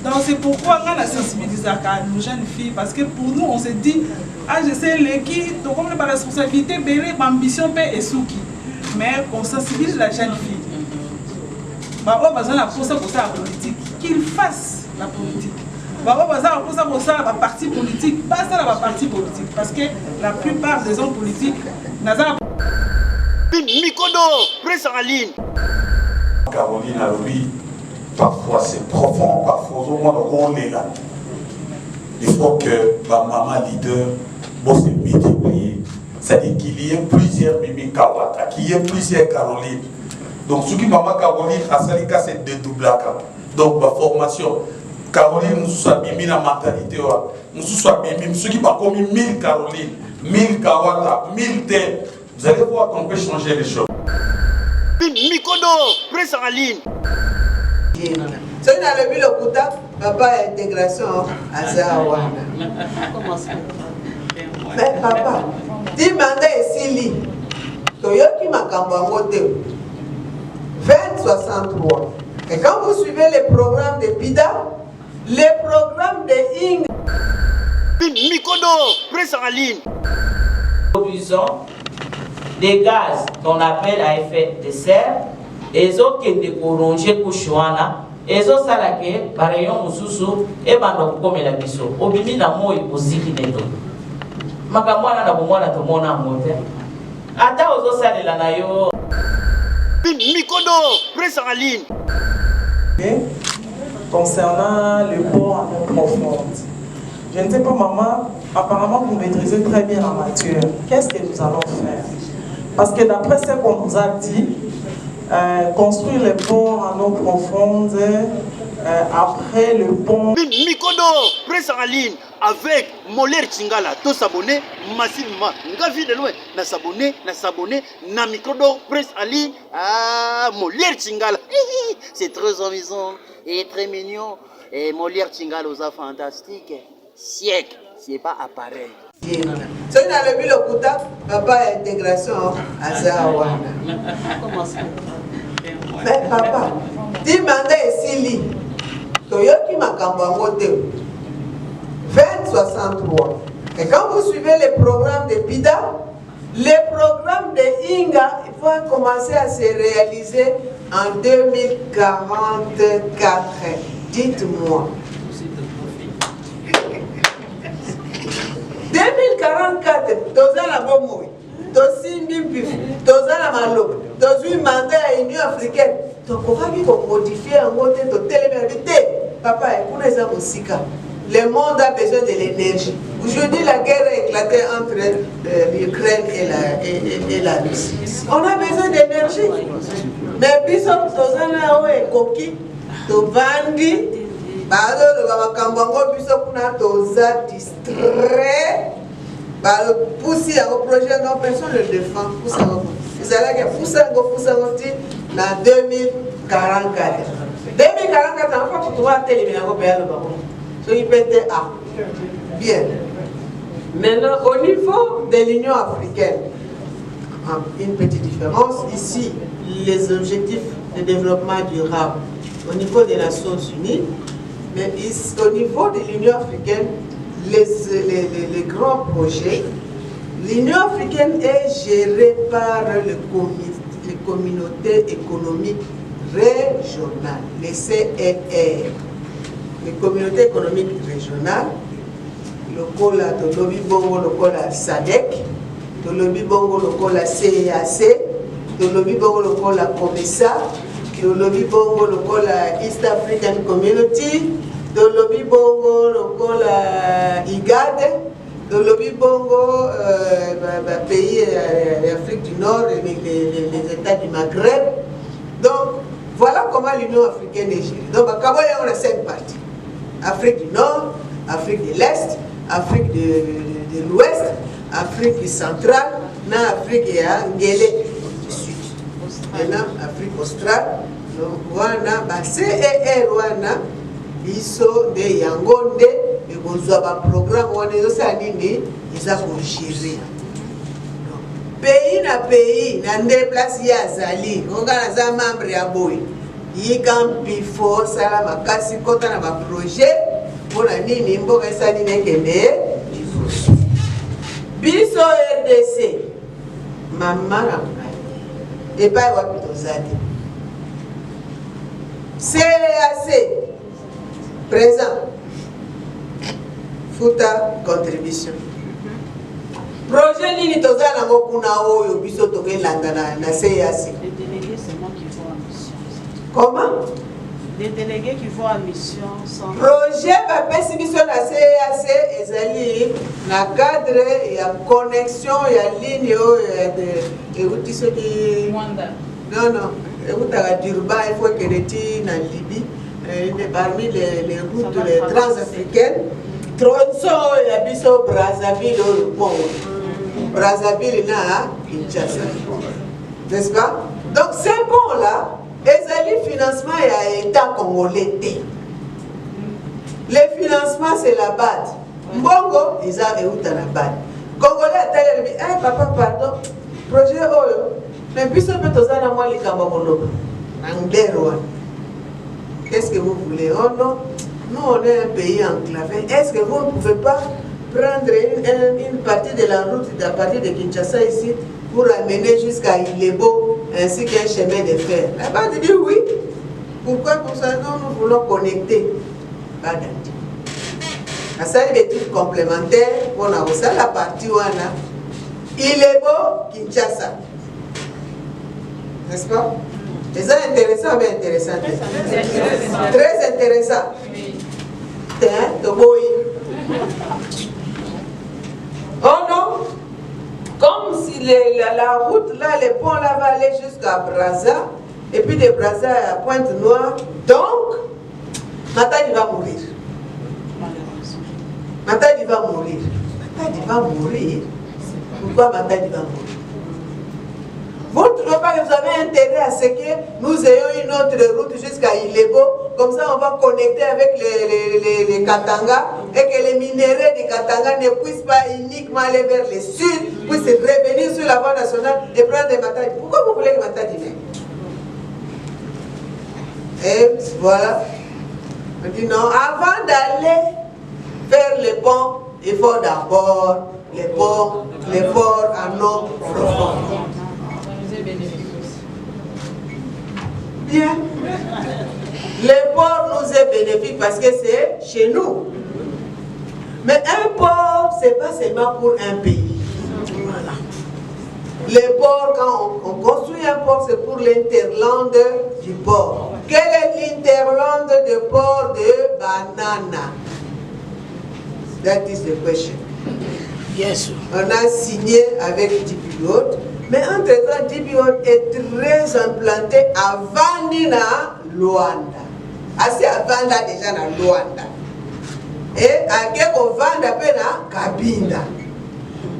Donc c'est pourquoi on a sensibilisé nos jeunes filles, parce que pour nous on se dit, ah je sais l'équipe, donc on a la responsabilité, l'ambition et souki, mais on sensibilise la jeune fille. Bah on a besoin pour ça la politique, qu'ils fassent la politique. Bah on a besoin pour ça la parti politique, pas ça la partie politique, parce que la plupart des hommes politiques n'ont pas. Mikodo, presse en ligne. Caroline a oui. Parfois c'est profond, parfois au moins on est là. Il faut que ma maman leader se multiplie. C'est-à-dire qu'il y ait plusieurs Mimi Kawata, qu'il y ait plusieurs Caroline. Donc ce qui maman Caroline a salika c'est dédoublaka. Donc ma formation, Caroline nous soit Mimi la mentalité, nous soit Mimi, ce qui m'a commis 1000 Caroline, 1000 Kawata, 1000 tels. Vous allez voir qu'on peut changer les choses. Mikodo, presse en ligne. Si on a le Kuta, papa intégration à Zawana. Mais papa, dis mandat ici, Toyoki Makambangote, 2063. Et quand vous suivez les programmes de PIDA, les programmes de ING. Mikodo, presse en ligne. Produisons des gaz qu'on appelle à effet de serre. Et autres qui ont corrongé pour Chouana, et autres salake, par rayon Moussou, et Bando comme la biso. Obimi na moi aussi qui n'est pas. Makamwana na bomwana to mona monte. Ata aux salé la nayo. Mikodo, presse en ligne. Concernant le port à eau profonde, je ne sais pas, maman, apparemment vous maîtrisez très bien la matière. Qu'est-ce que nous allons faire? Parce que d'après ce qu'on nous a dit, construire les ponts en eau profonde, après le pont... Mikodo, presse en ligne avec Moller Chingala, tous s'abonner massivement. Ngavi de loin, na s'abonner, na Mikodo, presse en ligne, Moller Chingala. C'est très amusant et très mignon. Et Moller Chingala aux fantastique. Siècle, c'est pas appareil. Si on a le Kuta, papa intégration à Zawana. Mais papa, dis mandat ici, Toyoki Makambangote, 2063. Et quand vous suivez les programmes de PIDA, les programmes de INGA, il faut commencer à se réaliser en 2044. Dites-moi. 2044, toza la bomoi, tosi mbimbi, toza la malo, tosi mandat à l'Union africaine. Donc on va modifier en mode de télémévité. Papa, pour les Amosika, le monde a besoin de l'énergie. Aujourd'hui, la guerre a éclaté entre l'Ukraine et la Russie. On a besoin d'énergie. Mais puis, toza la oe koki, to bandi. Alors, Makambango biso kuna toza distrait. Poussi à vos projets, non, personne ne le défend. Vous allez que pousser en 2044. 2044, en fait, tu vas téléviser au pays. Ce qui peut être A. Bien. Maintenant, au niveau de l'Union africaine, une petite différence. Ici, les objectifs de développement durable au niveau des Nations Unies, mais ici, au niveau de l'Union africaine, les grands projets, l'Union africaine est gérée par les communautés économiques régionales, les CER, les communautés économiques régionales, le Kola de Lobi Bongo, le Kola SADC, de Lobi Bongo, le Kola CEAC, de Lobi Bongo, le Kola COMESA, de Lobi Bongo, le Kola East African Community, de Lobi Bongo, le Kola IGAD, de Lobi Bongo, pays d'Afrique du Nord, les États du Maghreb. Donc, voilà comment l'Union africaine est gérée. Donc, à Kaboya, on a 5 parties. Afrique du Nord, Afrique de l'Est, Afrique de l'Ouest, Afrique centrale, Afrique du Sud. Maintenant, Afrique australe, donc, wana, CER, wana, biso de Yangonde, et vous avez un programme, on est aussi à Nini, ils ont géré. Pays na pays, na nde place ya Zali, on a un membre ya boy. Yikam bifo sala makasi kota na ma projet pona nini mboka esali nekende biso RDC mama na ngai epai wapi tozali CAC présent futa contribution projet nini tozala nango kuna oyo biso tokelanda na CAC. Les délégués, c'est moi qui vont en mission. Comment? Les délégués qui vont en mission sont... Projet bapesi biso na CAC ezali na cadre ya connexion ya ligne oyo de euti soki Rwanda. non eutaka d'Urba il faut que reti na Libye parmi les routes les transafricaines tronçon ya biso Brazzaville oyo pont Brazzaville na Kinshasa, n'est-ce pas? Donc ces ponts là ezali financement ya État congolais. Les financements c'est la BAD. Mbongo eza euta na BAD. Congolais atali bi papa pardon projet oyo mais biso pe tozana mwa likambo koloba anglais wana. Qu'est-ce que vous voulez? Oh non, nous on est un pays enclavé. Est-ce que vous ne pouvez pas prendre une partie de la route à partir de Kinshasa ici pour amener jusqu'à Ilebo ainsi qu'un chemin de fer? La BAD dit oui. Pourquoi? Pour ça, nous voulons connecter. BAD dit. Ça, il y a des trucs complémentaires pour la partie wana Ilebo Kinshasa. N'est-ce pas? C'est ça intéressant, mais intéressant. Très intéressant. Oh non, comme si la route là, les ponts là va aller jusqu'à Brazza, et puis de Brazza à Pointe-Noire, donc Matadi va mourir. Matadi va mourir. Matadi va mourir. Pourquoi Matadi va mourir? Vous ne trouvez pas que vous avez intérêt à ce que nous ayons une autre route jusqu'à Ilebo, comme ça on va connecter avec les Katanga et que les minéraux des Katanga ne puissent pas uniquement aller vers le sud, puissent revenir sur la voie nationale et prendre des Matadi. Pourquoi vous voulez que Matadi vienne? Et voilà. On dit non, avant d'aller faire les ponts, il faut d'abord les ponts, les ports en eau profonde. Bien. Les ports nous est bénéfique parce que c'est chez nous. Mais un port, c'est pas seulement pour un pays. Voilà. Les ports, quand on construit un port, c'est pour l'interland du port. Quel est l'interland du port de Banana? That is the question. Yes. On a signé avec Dipiot, mais entre-temps, Dipiot est très implanté à Vandina, Luanda. Assez avant là déjà dans Luanda. Et à Keko Vanda pena Kabinda.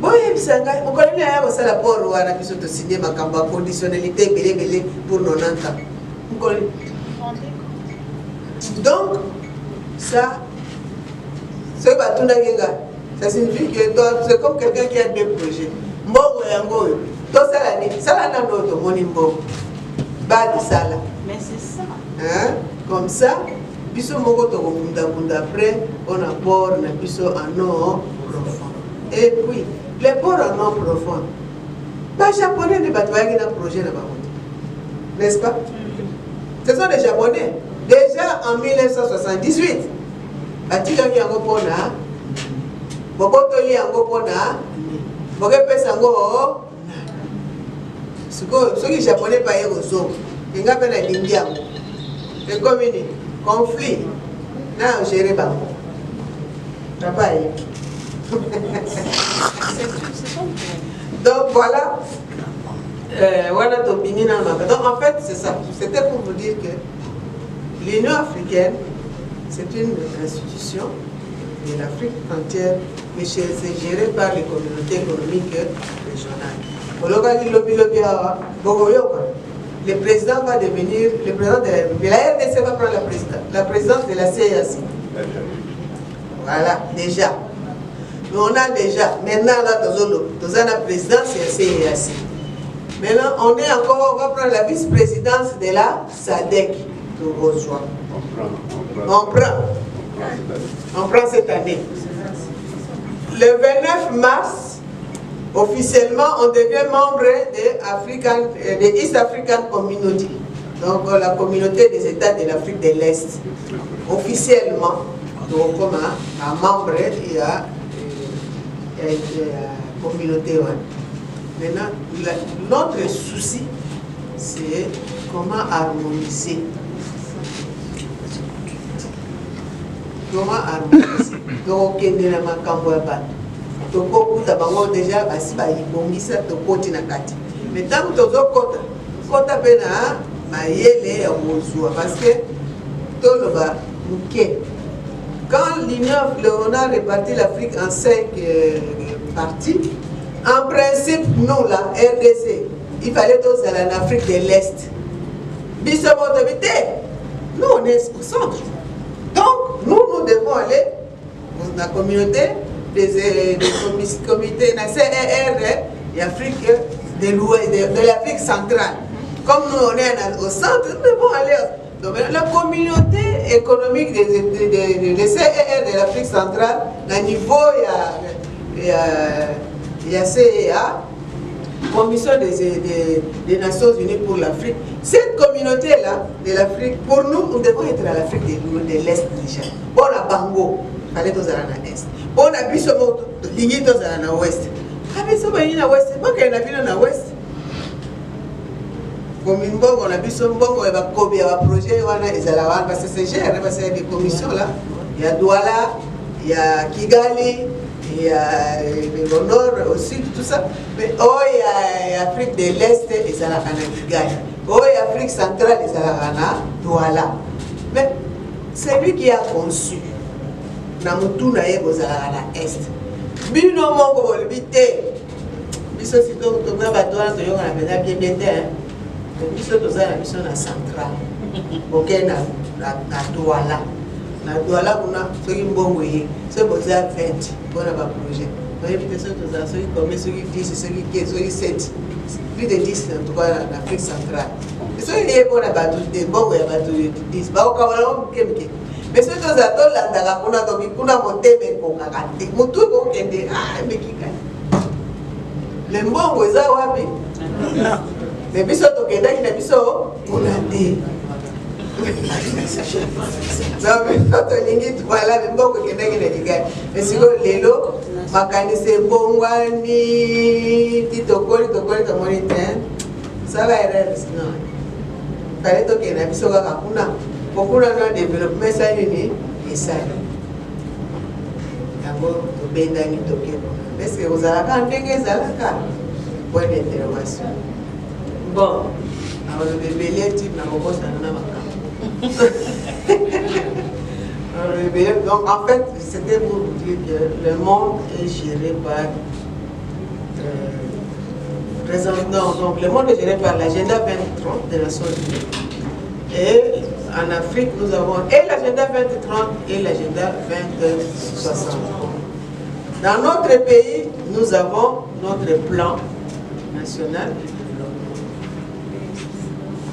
Bon, on connaît bien ça la port où on a pu se signer ma conditionnalité belé pour 90 ans. Donc, ça, c'est pas tout ça signifie que c'est comme quelqu'un qui a deux projets. Mbongo yango, tout ça l'année, ça là n'a d'autre moni mbongo. Bad sala. Mais c'est ça. Hein? Comme ça, biso moko to bunda après on a port na biso en eau profond. Et puis les ports en eau profond. Pas japonais ne battent pas un projet là-bas. N'est-ce pas? Ce sont des japonais. Déjà en 1978, batika yango pona bokotoli yango pona bokepesa yango siko soki japonais pa yerozo inga pe na lingi yango et comme une conflit na gérer bango papa donc voilà voilà ton bini na ma. Donc en fait c'est ça, c'était pour vous dire que l'Union africaine c'est une institution de l'Afrique entière, mais c'est géré par les communautés économiques régionales. Le président va devenir le président de la République. La RDC va prendre la présidence de la CAC. Voilà, déjà. Mais on a déjà, maintenant là, dans la présidence, c'est la CAC. Maintenant, on va prendre la vice-présidence de la SADC. On prend cette année. Le 29 mars, officiellement, on devient membre de East African Community, donc la communauté des États de l'Afrique de l'Est. Officiellement, donc comme un membre, il y a la communauté. Maintenant, notre souci, c'est comment harmoniser. Comment harmoniser. Donc, on est dans ma campagne. Donc, on déjà basi ba ibongisa to koti na kati. Mais tant que tozo kota pena mayele ya mozua parce que tout le bas muke. Quand on a réparti l'Afrique en 5 parties, en principe, nous, la RDC, il fallait tous aller en Afrique de l'Est. Nous, on est au centre. Donc, nous devons aller dans la communauté des comités, la CER de l'Afrique centrale. Comme nous, on est au centre, nous devons aller. Donc, la communauté économique des CER de l'Afrique centrale, à niveau, il y a CEA, Commission des Nations Unies pour l'Afrique. Cette communauté-là de l'Afrique, pour nous, nous devons être à l'Afrique de l'Est déjà. On a Bango, il fallait tous aller à l'Est. On a Bissomo, l'Igny, tous aller à l'Ouest. Ah, mais ça va aller à l'Ouest, c'est pas qu'il y a une à l'Ouest. Comme une bonne, on a Bissomo, on a un projet, parce que c'est géré, parce qu'il y a des commissions là. Il y a Douala, il y a Kigali. Il y a le nord aussi, tout ça. Mais il y a Afrique de l'Est et ça la Kigali. Il y a Afrique centrale et ça la Douala. Mais c'est lui qui a conçu. Namutu na yebo za la Est. Bino mongo bolbité. Biso sito to na batwana to yonga na beza bien bien hein. Biso to za na biso na centrale. OK na Douala. Na Douala kuna soki mbongo ye. C'est pour ça 20 pour un projet. Vous avez vu ceux qui commettent, ceux qui 10, ceux qui 15, ceux qui 7. Plus de 10 en tout cas en Afrique centrale. Et ceux qui sont pour la bateau, des bons, il y a bateau de 10. Mais ceux qui sont à tout là, on a monté, mais on a raté. Mon tout, on a dit, ah, mais qui gagne. Les bons, vous avez vu. Mais puis, surtout, il y a des gens qui ont dit. Non, mais notre ligne, voilà, même pas que quelqu'un qui dit. Mais si vous l'élo, ma canisse bongwani, titokoli, ça va être sinon. Fallait que quelqu'un puisse avoir un beaucoup de développement, ça et ça. D'abord, tu es dans le token. Parce que vous avez un point d'interrogation. Bon, alors le bébé, tu n'as pas donc en fait, c'était pour vous dire que le monde est géré par donc le monde est géré par l'agenda 2030 des Nations Unies. Et en Afrique, nous avons et l'agenda 2030 et l'agenda 2060. Dans notre pays, nous avons notre plan national.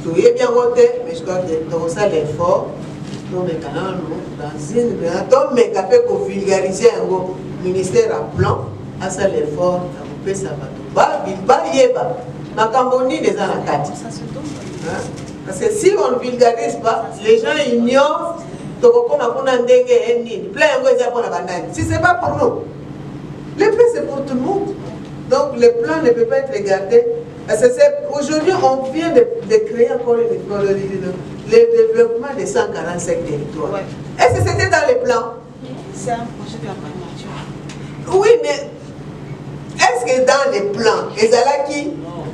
Tout est bien voté, mais je crois que dans ça l'effort, nous dans une mais fait pour vulgariser un ministère à plan, à ça l'effort, ça va ma Cambodie des anacati. Parce que si on ne vulgarise pas, les gens ignorent si ce n'est pas pour nous. Le plan c'est pour tout le monde. Donc le plan ne peut pas être regardé. Parce que aujourd'hui, on vient de créer encore le développement des 145 territoires. Ouais. Est-ce que c'était dans les plans? C'est un projet de la primature. Oui, mais est-ce que dans les plans, Ezalaki? Non.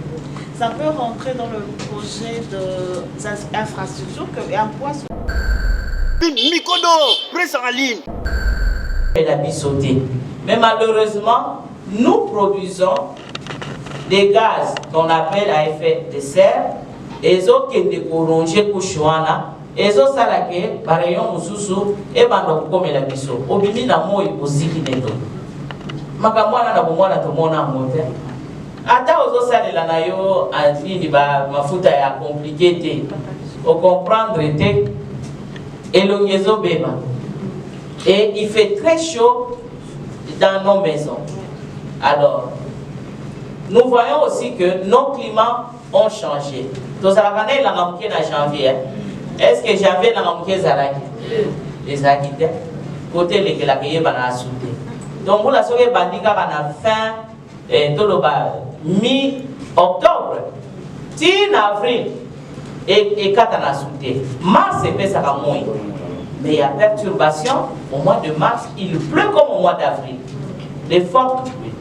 Ça peut rentrer dans le projet d'infrastructure qu'un poids sur... Mikodo, presse en ligne. Elle a sauté. Mais malheureusement, nous produisons des gaz qu'on appelle à effet de serre, et autres qui ne corrongent couchouana, et autres salake, par rayon mususu, et bando comme la biso. Obimi na moi aussi qui n'est pas. Makamwana na bomwana to mona mote. Ata ozo sale la nayo anfini ba mafuta ya compliqué. au comprendre était Elonyezo Bema. Et il fait très chaud dans nos maisons. Alors, nous voyons aussi que nos climats ont changé. Tous les années, la ramke na janvier. Est-ce que janvier la ramke zalaki? Les acquittants. Côté les la paye bana souté. Donc vous la soirée bandika bana fin mi-octobre, avril et 4 ans souté. Mars c'est pas ça moins. Mais il y a perturbation au mois de mars, il pleut comme au mois d'avril. Les fortes pluies.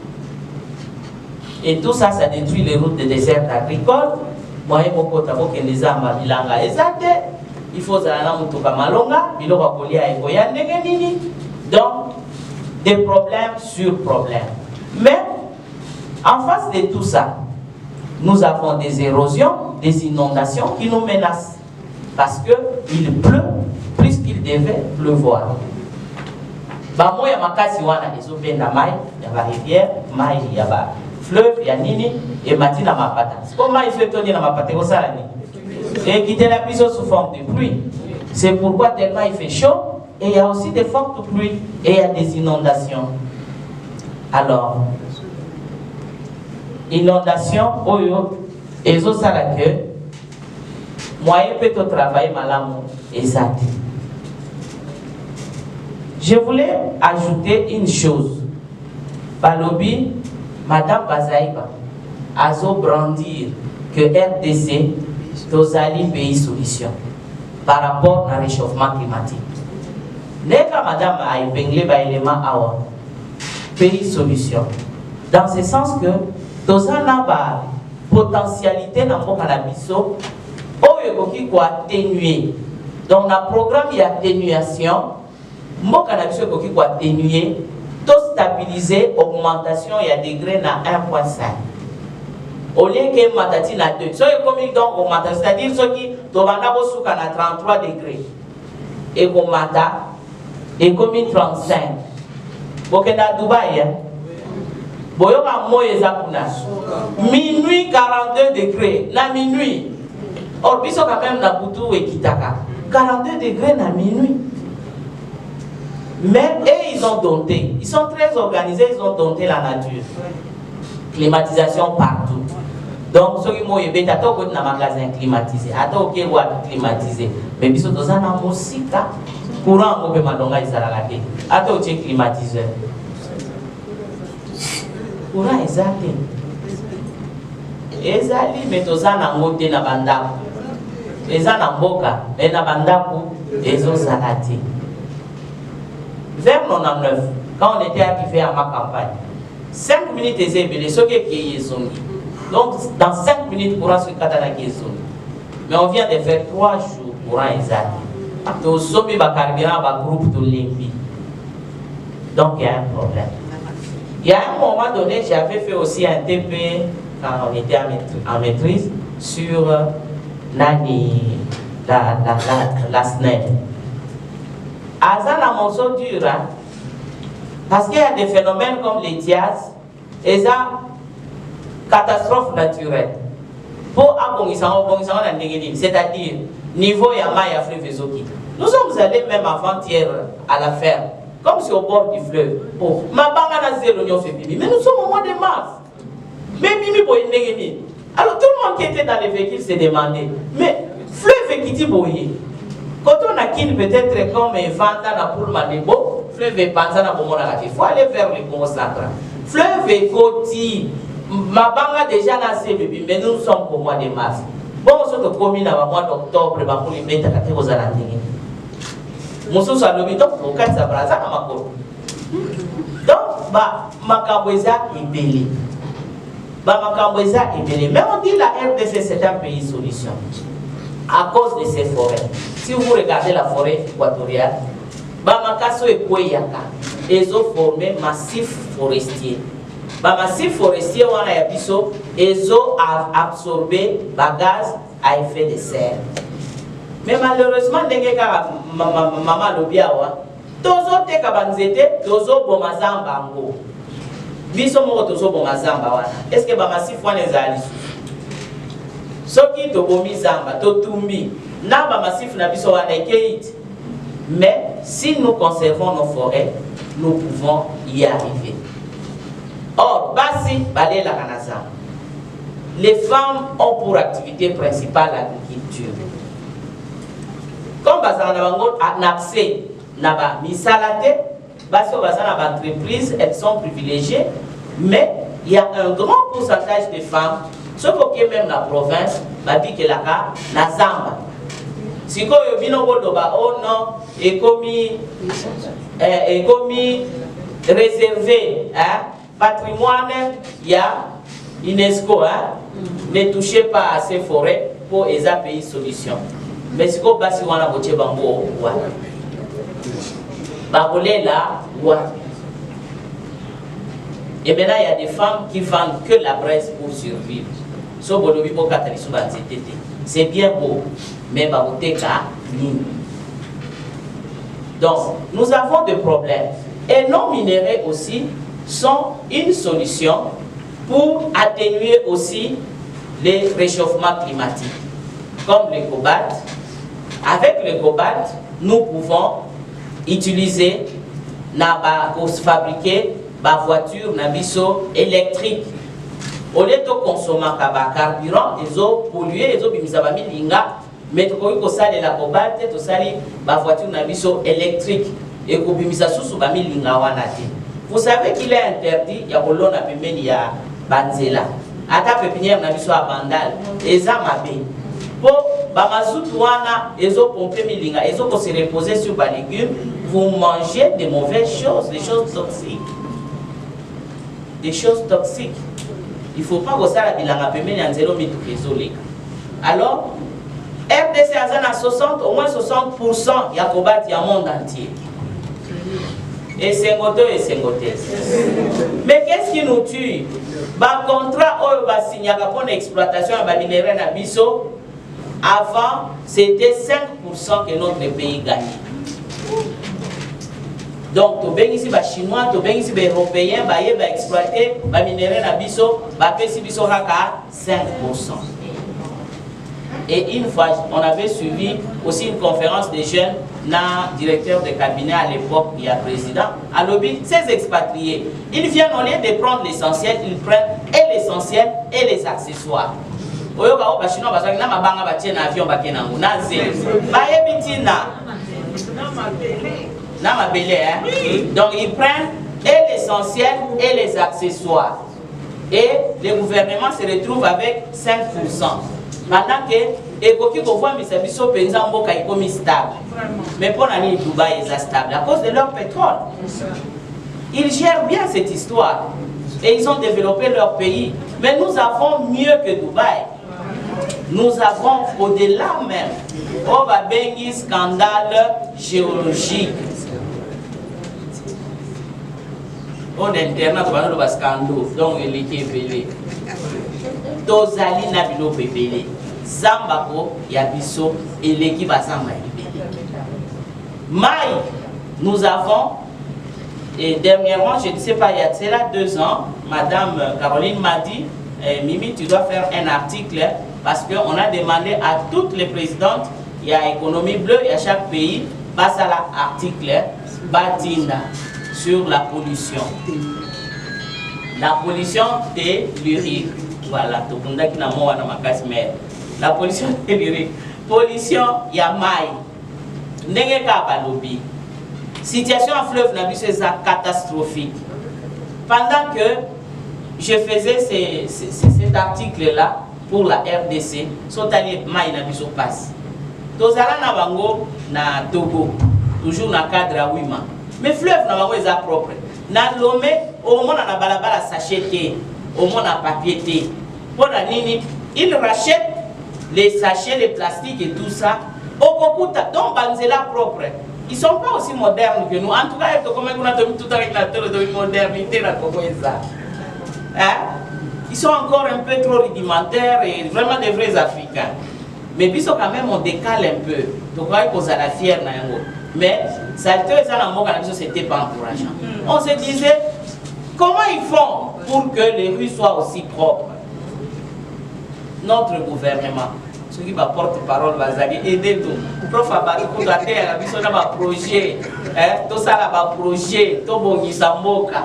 Et tout ça, ça détruit les routes de désert agricoles. Moi, je vais les armes à Bilanga. Il faut que donc, des problèmes sur problèmes. Mais, en face de tout ça, nous avons des érosions, des inondations qui nous menacent. Parce qu'il pleut plus qu'il devait pleuvoir. Moi, il y a ma casse, il y a ma rivière, il y a fleuve, il y a nini, et matin à ma patate. Comment il fait tourner dans ma patate au salani? Et quitter la pluie sous forme de pluie. C'est pourquoi tellement il fait chaud, et il y a aussi des fortes pluies, et il y a des inondations. Alors, inondation, oyo, et zo salake, moyen peut travailler malamou, exact. Je voulais ajouter une chose. Balobi, Madame Bazaïba, a brandir que RDC Tozali pays solution par rapport au réchauffement climatique. Neka Madame a épinglé par élément à pays solution. Dans ce sens que Tozali a potentialité dans le cannabiso, il atténuer. Dans le programme il y a atténuation, mon cannabis il atténuer. Tout stabiliser, augmentation, il y a degré à 1,5. Au lieu que matati na 2. So comme donc augmentation, c'est-à-dire ceux qui tobanda bosuka à 33 degrés. Et comme mata, et comme 35. Bokenda Dubaï, hein. Boyoka moye zakuna. Minuit 42 degrés, la minuit. Or biso quand même na Boutou et Kitaka. 42 degrés na minuit. Mais eux, ils ont dompté. Ils sont très organisés, ils ont dompté la nature. Climatisation partout. Donc, ceux qui m'ont aidé, ils ont un magasin climatisé. Ils ont un climatisé. Mais ils ont un musique. Courant, on peut m'adonner, ils ont un climatiseur. Courant, ils ont ils ont mais ils ont un moté na bandaku. Ils ont un boka, mais na bandaku, ils ont un vers 99, quand on était arrivé à ma campagne, 5 minutes et zébélé, ce qui est zone. Donc, dans 5 minutes, courant sur Katana qui est zone. Mais on vient de faire 3 jours courant exact. Donc, sommet va carburant, va groupe de l'impi. Donc, il y a un problème. Il y a un moment donné, j'avais fait aussi un TP quand on était en maîtrise sur Nani, la SNED. Azana morceau dur, hein? Parce qu'il y a des phénomènes comme les diaz et ça, catastrophe naturelle. Pour c'est-à-dire niveau Yama et Afrique Vezoki. Nous sommes allés même avant-hier à la ferme, comme sur au bord du fleuve. Oh, ma bangana zéro l'Union fait pipi. Mais nous sommes au mois de mars. Mais Mimi Boye. Alors tout le monde qui était dans les véhicules s'est demandé, mais fleuve qui dit Boye. Quand on a qu'il peut-être comme un vent pour Manebo, fleuve est pensé à Bomonara. Il faut aller vers le Congo central. Fleuve est côté. Ma banga déjà lancé bébé, mais nous sommes au mois de mars. Bon, on se commune au mois d'octobre, pour les mettre à aux alandines. Moussou soit le bidon, au cas de sa braza à ma côte. Donc, ma camboueza est belé. Ma camboueza est belé. Mais on dit la RDC, c'est un pays solution. À cause de ces forêts. Si vous regardez la forêt équatoriale, Bamakaso et Kweyaka, ils ont formé massif forestier. Massif forestier, on a yabiso, ils ont absorbé le gaz à effet de serre. Mais malheureusement, maman Lobiawa, tozo te kabanzete, tozo bomazamba ngo. Biso mo tozo bomazamba wana. Est-ce que massif wana ezali? Soki to bomi zamba to tumbi na ba massif na biso wana ekeit. Mais si nous conservons nos forêts, nous pouvons y arriver. Or, basi balé la kanazam. Les femmes ont pour activité principale l'agriculture. Comme bazana bango a accès na ba misalate, basi bazana ba entreprise, elles sont privilégiées, mais il y a un grand pourcentage de femmes, ce qui est même la province, babi que la na zamba. Si ko yo bino bodo ba oh non, et commis réservé, hein, patrimoine, il y a UNESCO, hein, ne touchez pas à ces forêts pour les pays solution. Mais si vous avez un boche bango, bagolé là, et maintenant il y a des femmes qui vendent que la braise pour survivre. C'est bien beau, mais donc nous avons des problèmes. Et non minéraux aussi sont une solution pour atténuer aussi les réchauffements climatiques. Comme le cobalt. Avec le cobalt, nous pouvons utiliser pour fabriquer ma voiture électrique. Au lieu de consommer carburant, ils ont pollué, ils ont mis mais tu peux usali la cobalt, tu usali ma voiture électrique et vous savez qu'il est interdit, il y a kolona pembeni ya banzela. Ata pépinière na biso abandal, eza mabe. Pour bamazutu wana ezo pomper milinga, ezo ko se reposer sur ba légumes, vous mangez des mauvaises choses, des choses toxiques. Des choses toxiques. Il faut pas que ça la bilanga pembeni ya nzelo mitu kezoleka. Alors RDC azana 60 au moins 60% ya cobalt ya monde entier. Et c'est ngoté. Mais qu'est-ce qui nous tue? Ba contrat oyo ba signé pour l'exploitation de minéraux na biso, avant c'était 5% que notre pays gagnait. Donc to bengi si ba chinois, to bengi si ba européens ba yeba exploiter ba minéraux na biso, ba pesi biso haka 5%. Et une fois, on avait suivi aussi une conférence des jeunes, na directeur de cabinet à l'époque, il y a président, à lobby, ces expatriés, ils viennent au lieu de prendre l'essentiel, ils prennent et l'essentiel et les accessoires. Donc ils prennent et l'essentiel et les accessoires. Et le gouvernement se retrouve avec 5%. Maintenant que ekoki kovoa misabiso penza mboka ikomi stable. Mais pour l'année Dubaï est stable à cause de leur pétrole. Ils gèrent bien cette histoire et ils ont développé leur pays. Mais nous avons mieux que Dubaï. Nous avons au-delà même on va bengi scandale géologique. On internet on va scandale donc il est appelé. Tozali na bilo pepele zambako ya biso eleki bazamba libele mai nous avons et dernièrement je ne sais pas il y a cela 2 ans madame Caroline m'a dit Mimi tu dois faire un article parce que on a demandé à toutes les présidentes il y a économie bleue il y a chaque pays passe à l'article Batinda sur la pollution de l'urine. Voilà, tout le monde qui n'a pas de la pollution tellurique, pollution yamai, n'est pas lobby. Situation en fleuve Nabiso est catastrophique. Pendant que je faisais cet article-là pour la RDC, Sotali Maï Nabiso passe. Tozala na bango na Togo, toujours na cadre à Wima. Mais fleuve na bango est propre. Na Lomé, au moment na balabala sachet au moins en papier. Pour la nini, ils rachètent les sachets, les plastiques et tout ça. Au Kokuta, donc Banzela propre. Ils ne sont pas aussi modernes que nous. En tout cas, comme on a tout avec la modernité, ils sont encore un peu trop rudimentaires et vraiment des vrais Africains. Mais puis quand même on décale un peu. Donc on a la fière. Mais ça c'était pas encourageant. On se disait, comment ils font pour que les rues soient aussi propres? Notre gouvernement, ceux qui va porte-parole bazali aider tout prof abaki pour la terre la biso na ba projet tout ça là ba projet to bongisa mboka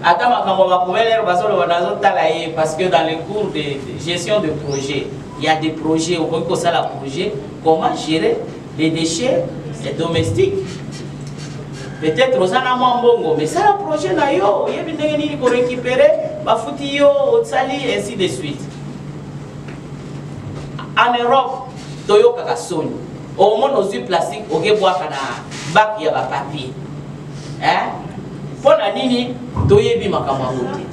ata makambo bakomele bazolo banazo talaye parce que dans les cours de gestion de projet il y a des projets au point que ça la projet comment gérer les déchets domestiques. Peut-être aux anamambongo, mais ça le projet là yo, il y a bien des gens qui récupérer, bafuti yo, otsali ainsi de suite. En Europe, toyo kakasoni. Au moins nos yeux plastiques, au bois kana bac ya ba papier. Hein? Pour la nini, toye bi makamangoti.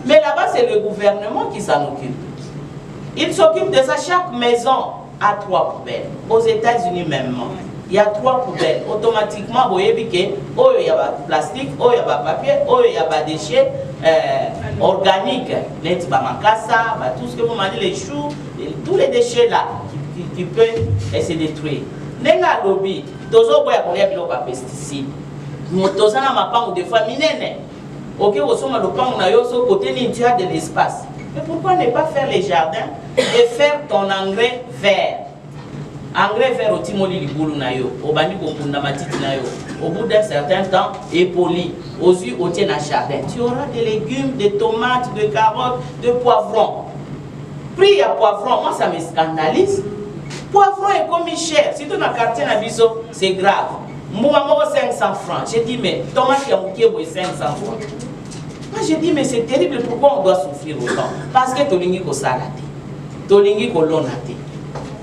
Mais là-bas c'est le gouvernement qui s'en occupe. Il s'occupe de ça, chaque maison a 3 poubelles. Aux États-Unis même. Il y a 3 poubelles. Automatiquement, vous voyez que il y a du plastique, il y a du papier, il y a des déchets organiques. Tout ce que vous m'avez dit, les choux, tous les déchets là qui peuvent se détruire. Nenga lobby, tozo boya kolia biloko ya pesticides. Motoza na mapango des fois minene. OK, au sommet le pango na yo so côté ni tu as de l'espace. Mais pourquoi ne pas faire les jardins et faire ton engrais vert? Engrais vert au timoli libulu na yo, au bani kopunda matiti na yo. Au bout d'un certain temps, époli, aux yeux au tien à jardin. Tu auras des légumes, des tomates, des carottes, des poivrons. Prix à poivron, moi ça me scandalise. Poivron est comme cher. Si tu as un quartier à biso, c'est grave. Moi, 500 francs. J'ai dit, mais tomate qui a mouqué 500 francs. Moi, j'ai dit, mais c'est terrible. Pourquoi on doit souffrir autant? Parce que tu as ko salade. Tu as ko lonate.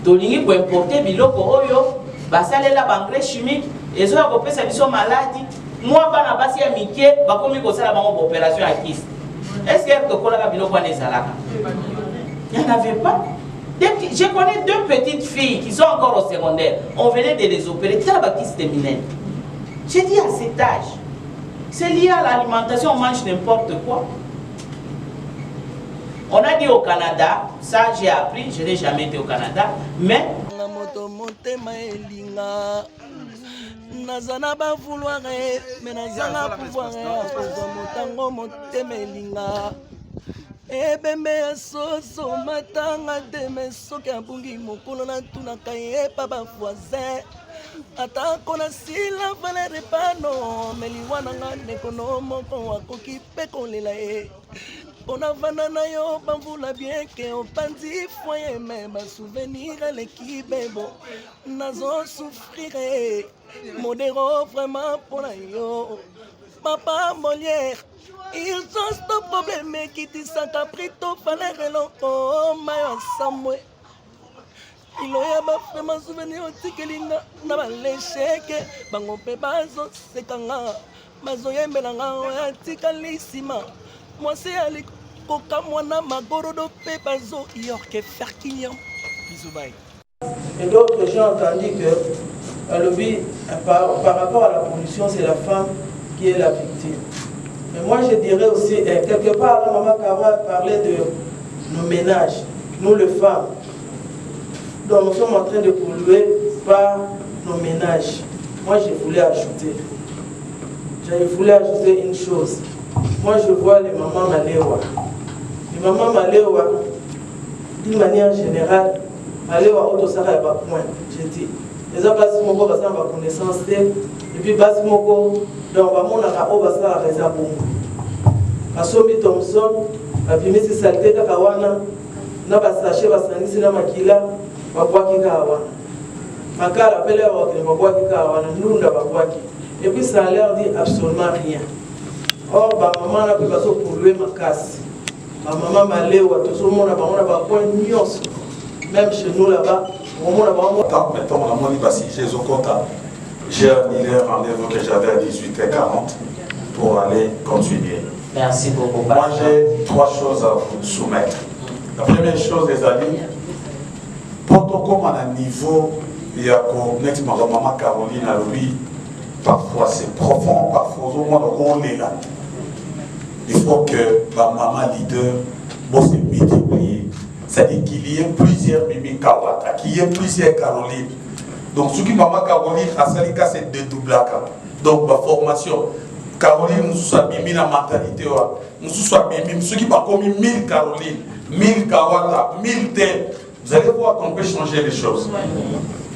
Tu as importer biloko oyo. Basale la engrais chimique. Et ça, on peut sa biso maladie. Moi, bana basi ya mike, bakomi ko sala bango opération à kyste. Est-ce que tu as biloko ne salaka? Il n'y en avait pas. Je connais 2 petites filles qui sont encore au secondaire. On venait de les opérer. J'ai dit à cet âge, c'est lié à l'alimentation, on mange n'importe quoi. On a dit au Canada, ça j'ai appris, je n'ai jamais été au Canada, mais... Ebembe ya soso matanga teme soki abungi mokolo na tunaka ye pa ba voisin atako na sila valere pano meliwana nga nekono moko akoki pe kolela ye mpona vanda na yo bamvula bien ke opanzi foye me basouvenir eleki bebo nazosouffrire modero vraiment mpona yo papa Molière. Ils ont ce problème qui dit ça caprito fallait l'enco mayo samwe. Il y a vraiment souvenir au tikelinga na balesheke bango pe bazo sekanga bazo yembelanga ya tikalisima. Moi c'est ali koka mwana magorodo pe bazo yorke ferkinyam. Bisous bye. Et d'autres gens ont entendu que lobby par rapport à la pollution c'est la femme qui est la victime. Mais moi je dirais aussi, quelque part, Maman Kava parlait de nos ménages, nous les femmes. Donc nous sommes en train de polluer par nos ménages. Moi je voulais ajouter une chose. Moi je vois les mamans Malewa. Les mamans Malewa, d'une manière générale, Malewa Otosara et Bapoint, j'ai dit. Les hommes basi moko basa ba connaissance et puis basi moko donc ba mona ka o basa la reza bongo. Kasomi Thompson abimisi saleté kaka wana na ba sachet basangisi na makila ba kwaki ka wana. Makala pele wa ke ba kwaki ka wana ndunda ba kwaki. Et puis ça leur dit absolument rien. Or ba maman na pe baso polluer makasi. Ba maman Malewa to so mona ba point nyos. Même chez nous là-bas. Maintenant, on a dit si j'ai j'ai annulé un rendez-vous que j'avais à 18h40 pour aller continuer. Merci beaucoup. Moi, j'ai 3 choses à vous soumettre. La première chose, les amis, comme à un niveau, il y a ma maman Caroline à lui, parfois c'est profond, parfois au moins on est là. Il faut que ma maman leader bosse multiplier. C'est-à-dire qu'il y ait plusieurs Mimi Kawata, qu'il y ait plusieurs Caroline. Donc, ce qui m'a Caroline, c'est deux doubles. Donc, ma formation, Caroline, nous sommes Mimi la mentalité. Nous sommes Mimi, ce qui m'a commis 1000 Caroline, 1000 Kawata, 1000 Thèmes. Vous allez voir qu'on peut changer les choses.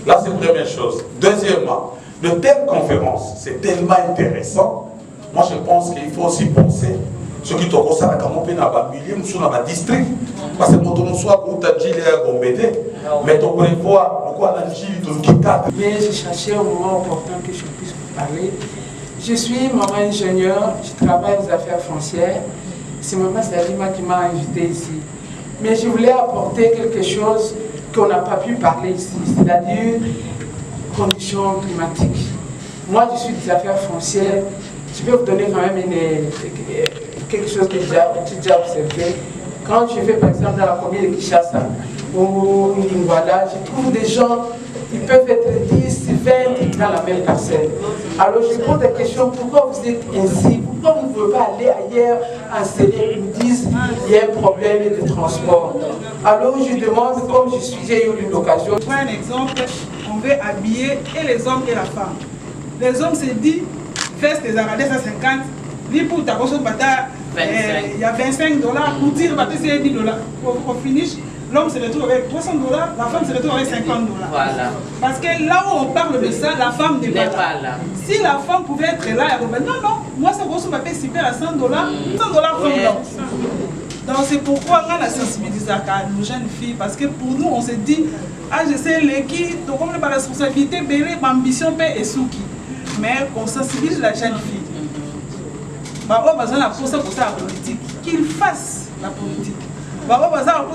Là, c'est la première chose. Deuxièmement, de telles conférences, c'est tellement intéressant. Moi, je pense qu'il faut aussi penser ce qui te concerne à mon pays, dans le milieu, dans le district. Parce que nous soit pour Tadjil et Gombédé, mais tu pourrais voir pourquoi Tadjil est qui cadre. Mais j'ai cherché au moment opportun que je puisse vous parler. Je suis maman ingénieur, je travaille aux affaires foncières. C'est maman Salima qui m'a invité ici. Mais je voulais apporter quelque chose qu'on n'a pas pu parler ici, c'est-à-dire conditions climatiques. Moi, je suis des affaires foncières. Je vais vous donner quand même quelque chose que j'ai déjà observé. Quand je vais par exemple dans la commune de Kinshasa ou Lingwala, je trouve des gens, ils peuvent être 10, 20 dans la même parcelle. Alors je pose des questions, pourquoi vous êtes ainsi? Pourquoi vous ne pouvez pas aller ailleurs enseigner? Ils me disent il y a un problème de transport. Alors je demande, comme j'ai eu l'occasion. Je prends un exemple, on veut habiller et les hommes et la femme. Les hommes se disent, veste des aradais à 50, ni pour ta grosse bataille, il y a 25 $, pour dire que c'est 10 $. Au finish, l'homme se retrouve avec 300 $, la femme se retrouve avec 50 $. Voilà. Parce que là où on parle de ça, la femme n'est pas là. Si la femme pouvait être là, elle va dire non, moi c'est grosso papier super à 100 $, 100 $, donc c'est pourquoi on a sensibilisé nos jeunes filles, parce que pour nous on se dit, ah je sais l'équipe, donc on a la responsabilité, l'ambition et souki. Mais qu'on sensibilise la jeune fille. On a besoin de la politique, qu'il fasse la politique. On a besoin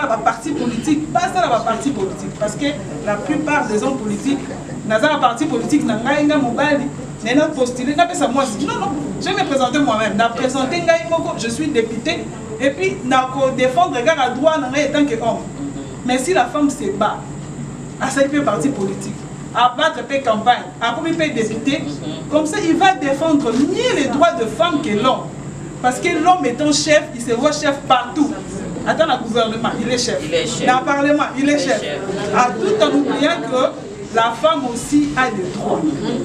de la parti politique, pas ça la parti politique. Parce que la plupart des hommes politiques, dans la parti politique, non, je vais me présenter moi-même. Je suis député et puis je défendre les gars à droite en tant qu'homme. Mais si la femme se bat à cette parti politique, à battre les campagnes, à combien de députés, comme ça il va défendre mieux les droits de femmes que l'homme. Parce que l'homme étant chef, il se voit chef partout. Dans le gouvernement, il est chef. Dans le parlement, il est chef. Tout en oubliant que la femme aussi a des droits.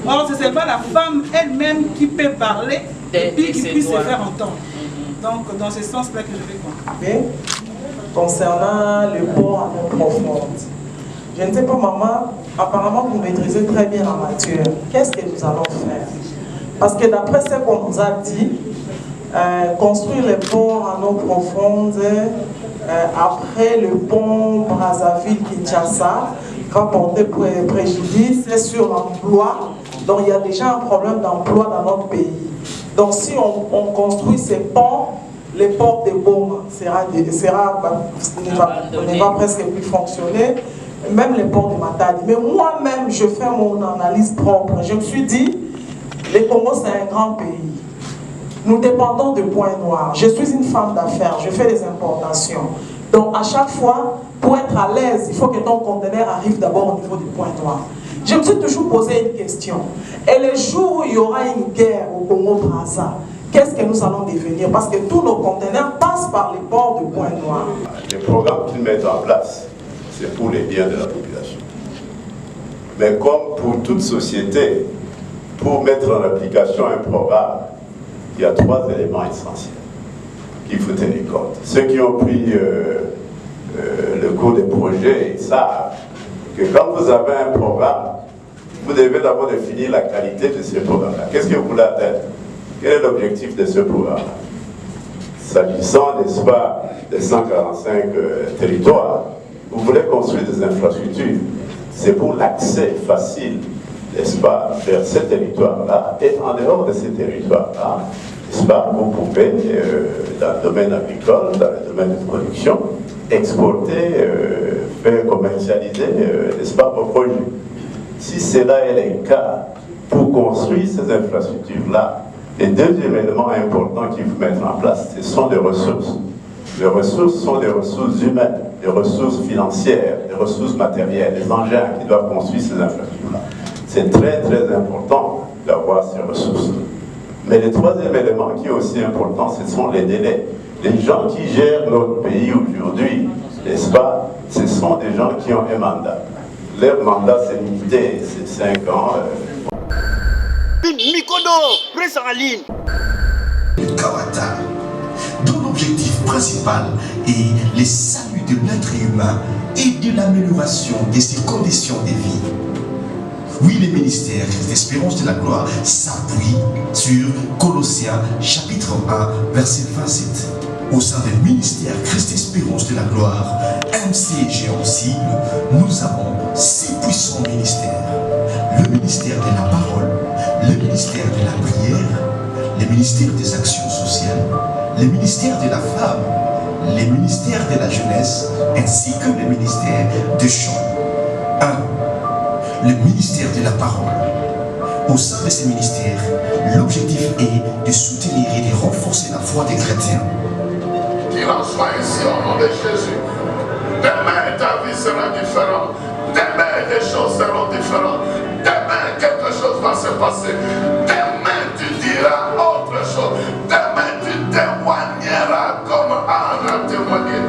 Or, ce n'est pas la femme elle-même qui peut parler et puis qui puisse se faire entendre. Donc, dans ce sens-là que je vais comprendre. Concernant le port à eau profonde, je ne sais pas, maman, apparemment vous maîtrisez très bien la matière. Qu'est-ce que nous allons faire? Parce que d'après ce qu'on nous a dit, construire les ponts en eau profonde, après le pont Brazzaville-Kinshasa, va porter préjudice sur l'emploi. Donc il y a déjà un problème d'emploi dans notre pays. Donc si on construit ces ponts, les portes de bombes ne va presque plus fonctionner. Même les ports de Matadi. Mais moi-même, je fais mon analyse propre. Je me suis dit, le Congo, c'est un grand pays. Nous dépendons de points noirs. Je suis une femme d'affaires, je fais des importations. Donc, à chaque fois, pour être à l'aise, il faut que ton conteneur arrive d'abord au niveau du point noir. Je me suis toujours posé une question. Et le jour où il y aura une guerre au Congo-Brazza, qu'est-ce que nous allons devenir? Parce que tous nos conteneurs passent par les ports du point noir. Les programmes qu'ils mettent en place, c'est pour les biens de la population. Mais comme pour toute société, pour mettre en application un programme, il y a 3 éléments essentiels qu'il faut tenir compte. Ceux qui ont pris le cours des projets savent que quand vous avez un programme, vous devez d'abord définir la qualité de ce programme-là. Qu'est-ce que vous voulez atteindre? Quel est l'objectif de ce programme-là? S'agissant, n'est-ce pas, des 145 territoires, vous voulez construire des infrastructures. C'est pour l'accès facile, n'est-ce pas, vers ces territoires-là. Et en dehors de ces territoires-là, n'est-ce pas, vous pouvez, dans le domaine agricole, dans le domaine de production, exporter, faire commercialiser, n'est-ce pas, vos projets. Si cela est le cas, pour construire ces infrastructures-là, le deuxième élément important qu'il faut mettre en place, ce sont des ressources. Les ressources sont des ressources humaines, des ressources financières, des ressources matérielles, des engins qui doivent construire ces infrastructures-là. C'est très très important d'avoir ces ressources. Mais le troisième élément qui est aussi important, ce sont les délais. Les gens qui gèrent notre pays aujourd'hui, n'est-ce pas, ce sont des gens qui ont un mandat. Leur mandat, c'est limité, c'est 5 ans. Mikodo, presse en ligne. Kawata, dont l'objectif principal est les salutations de l'être humain et de l'amélioration de ses conditions de vie. Oui, le ministère d'Espérance de la Gloire s'appuie sur Colossiens chapitre 1, verset 27. Au sein du ministère Christ Espérance de la Gloire, MCG en cible, nous avons 6 puissants ministères. Le ministère de la parole, le ministère de la prière, le ministère des actions sociales, le ministère de la femme, le ministère de la jeunesse, ainsi que le ministère de chant. 1. Le ministère de la parole. Au sein de ce ministère, l'objectif est de soutenir et de renforcer la foi des chrétiens. Qu'il en soit ainsi au nom de Jésus. Demain, ta vie sera différente. Demain, les choses seront différentes. Demain, quelque chose va se passer. Demain, tu diras autre chose. Demain, tu témoigneras comme Anne a témoigné.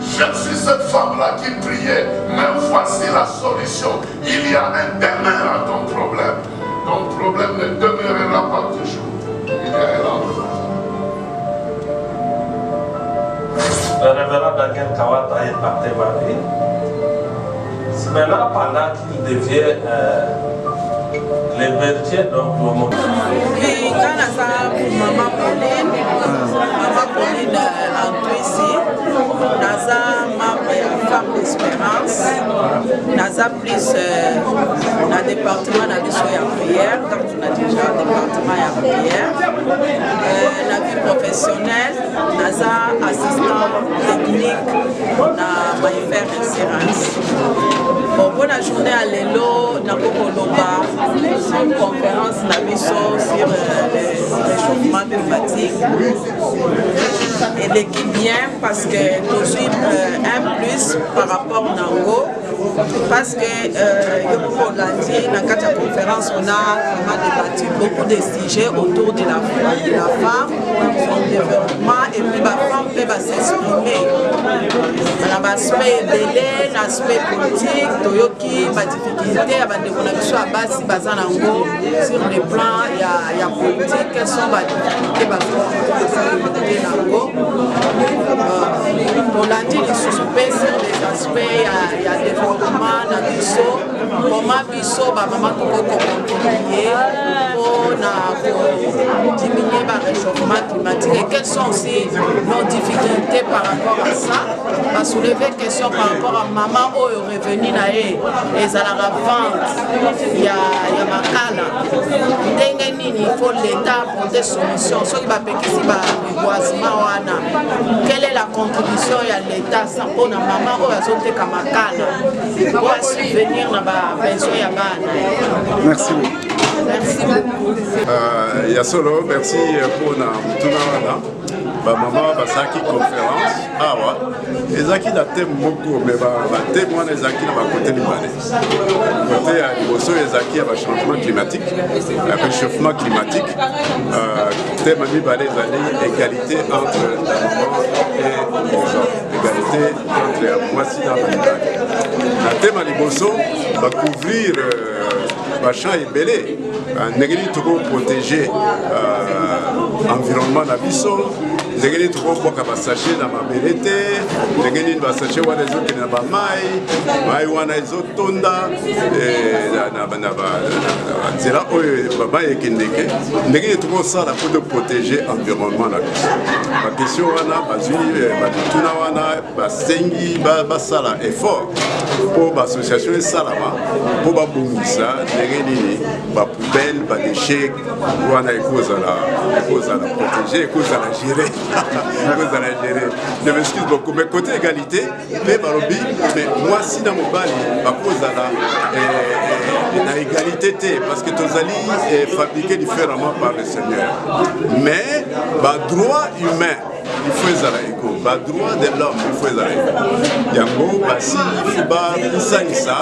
Je suis cette femme-là qui priait, mais voici la solution. Il y a un demain à ton problème. Ton problème ne demeurera pas toujours. Il y a un lendemain. Le révérend Daniel Kawata est parti Marie. C'est maintenant pendant qu'il devient les bergers, donc le monde. Et quand maman Pauline entre ici, Naza membre de Femme d'Espérance, Naza plus dans le département de la prière, donc on a déjà un département de prière. La vie professionnelle, Naza assistant technique dans ma faire Espérance. Bon, bonne journée à l'élo, dans une conférence sur le réchauffement climatique. Et l'équipe bien parce que nous sommes un plus par rapport à Nango. Parce que dans la conférence, on a débattu beaucoup de sujets autour de la femme, son développement et puis la femme peut s'exprimer. Dans l'aspect délai, l'aspect politique, toyoki, la difficulté, à base sur le plan il y a politique, quelles sont les difficultés on l'a dit, les suspects sur les aspects, il y a développement dans le biseau, comment biseau, maman peut contribuer pour diminuer le réchauffement climatique et quelles sont aussi nos difficultés par rapport à ça. On va soulever des questions par rapport à maman où est revenu et à la vente, il y a Makala. Il faut l'État pour des solutions. Quelle est la contribution de l'État pour la maman ou à Makala pour subvenir à la pension de la Merci beaucoup. Merci beaucoup. Yasolo, merci pour tout le monde. Maman basaki conférence awa ezaki na thème moko mais thème wana ezaki na bakote libale côté ya liboso ezaki ya changement climatique ya réchauffement climatique thème mibale ezali égalité entre la maman et les gens, égalité entre la mwasi na mibale na thème ya liboso bacouvrir bachamp ebele ndenge nini tokoprotéger environnement na biso ndenge nini tokobwaka basache na mabele te ndenge nini basache wana ezokende na bamai wana ezotonda na banzela oyo bamai ekendeke ndenge nini tokosala mpo de protéger environnement na biso baquestion wana bazwi batuna wana basengi basala effort mpo baassociation esalama mpo babongisa ndenge nini bapoubele badéchet wana ekozala protéger ekozala gérer. Je m'excuse beaucoup, mais côté égalité, mais moi si dans mon bal, à cause de la égalité, parce que tous alliés fabriqués différemment par le Seigneur. Mais, droit humain, il faut les éco, droit de l'homme, il faut les éco. Yango, si il faut ça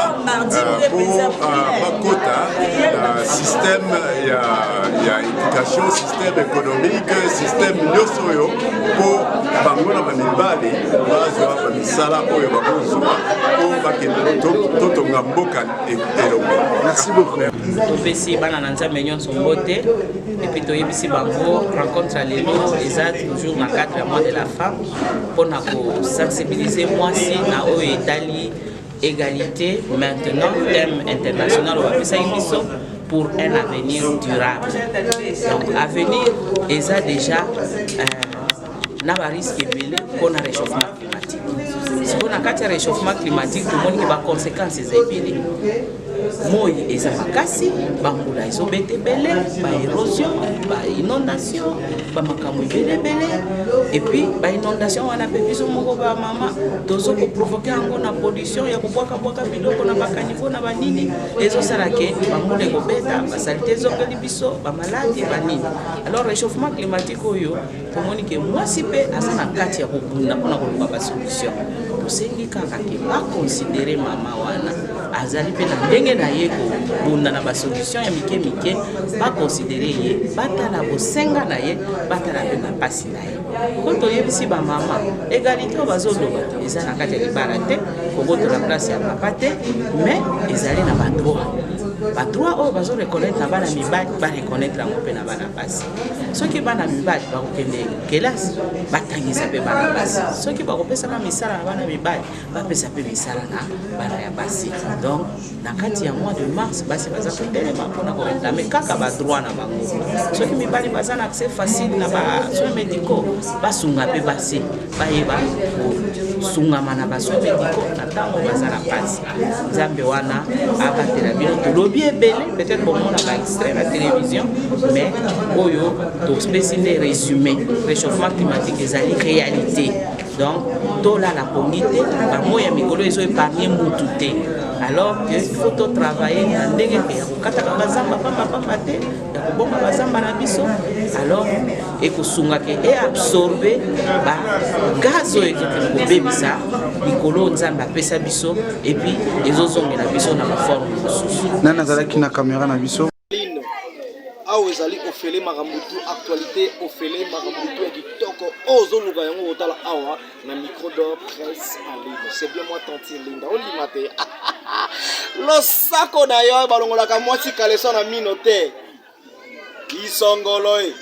pour quota, système, il y a éducation, système économique, système nyosoyo pour bangona bamibali bazwa bamisala oyo bakozwa pour bakende totonga mboka elongo. Merci beaucoup. Topesi bana na nzambe nyonso mbote et puis toyebisi bango rencontre lelo eza toujours na cadre les mois de la femme pour sensibiliser moi si na o etali égalité maintenant thème international pour un avenir durable. Donc avenir est déjà un risque pour le réchauffement climatique. Si on a un réchauffement climatique, tout le monde a des conséquences. Moi, les amakasi, bambula ils ont été belé, érosion, inondation, et puis inondation on a besoin de maman, tous pour provoquer la pollution, il y a beaucoup de biloko na bakanivo na banini, et ça sera que bambula go beta, saleté zongeli biso, ba maladie banini. Alors réchauffement climatique oyo, pour moi que moi si pe asana kati ya kokunda pona ko ba solution. Pour sengi kaka ke ba considérer mama wana azali pe na ndenge na ye ko bunda na ba solution ya mike mike ba considérer ye batala bosenga na ye batala pe na pasi na ye koto yebisi ba mama égalité bazoloba eza na kati ya libala te koboto la place ya papa te mais ezali na ba droit oyo bazo reconnaître na bana mibali ba reconnaître yango pe na bana basi soki bana mibali bakokende kelasi batangisa pe bana basi soki bakopesaka misala na bana mibali bapesa pe misala na bana ya basi. Donc na kati ya mois de mars basi baza kotelema mpona koréclame kaka ba droit na bango soki mibali baza na accès facile na ba soins médicaux basunga pe basi bayeba sungama na ba soins médicaux na ntango baza na pasi nzambe wana abatela bino tolobi ebele peut-être bomona ba extrait na télévision mais oyo to spécifié résumé réchauffement climatique ezali réalité. Donc tout là la pomité ba moya mikolo ezo épargner mutu te. Alors il faut travailler na ndenge pe kokataka bazamba pamba te ya kobonga bazamba na biso alors ekosunga ke e absorber ba gaz oyo ekobebisa likolo nzambe apesa biso et puis ezozongela biso na ba forme mosusu. Nana azalaki na caméra na biso awa ezali ofele makambutu actualité ofele makambutu ya kitoko ozoluka yango otala awa na micro d'or presse en ligne. C'est bien moi tanti linda ondima te losako na yo balongolaka mwasi kaleso na mino te isongolo e.